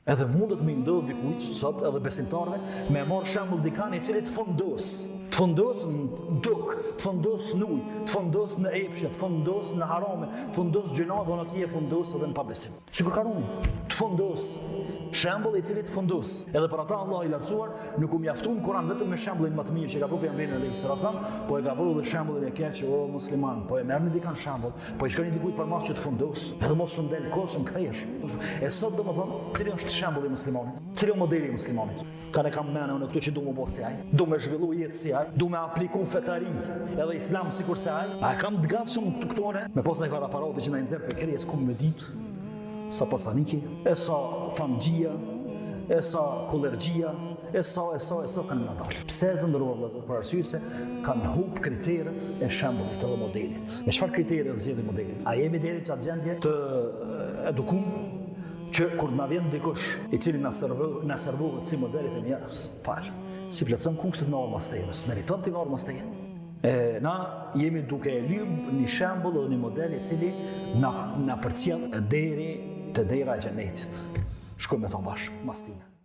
Edhe mundet me ndodhë dikujt, sot edhe besimtarve, me marrë shembull dikani i cili të fundos në duk, të fundos në ujë, të fundos në epshe, të fundos në harame, të fundos gjunave, në kje fundos edhe në pabesim. Sikur Karuni, të fundos, shembull i cili të fundos. Edhe për ata Allah i lartësuar nuk u mjafton Kur'an vetëm me shembullin më të mirë që ka bërë pejgamberi alayhis salam, po e ka bërë edhe shembullin e keq që o musliman, po e merrni dikan shembull, po i shkoni dikujt për mas që të fundos, edhe mos u ndel kosën kthehesh. E sot domethënë, cili është shembulli i muslimanit? Cili është modeli i muslimanit? Kanë kam mëna në këto që du më bëj si ai, du më zhvillu jetë si ai, du më apliku fetari, edhe islam sikur se ai. A kam të gatshëm këto ne? Me pas ndaj para aparati që na nxjerr për kërjes kom me ditë. Sa pasaniki, e sa famgjia, e sa kolergjia, e sa kanë në dalë. Pse të ndërruar vëllezër? Për arsye se kanë humb kriteret e shembullit të modelit. Me çfarë kriteri zgjedhë modelin? A jemi deri çat gjendje të edukum që kur na vjen dikush i cili na servohet si modeli të njerëz, fal. Si plotson kushtet e normës së tij, meriton ti normës së tij. Na jemi duke e lyp një shembull dhe një model i cili na përcjell deri te dera e xhenetit. Shkojmë me to bashkë, mastine.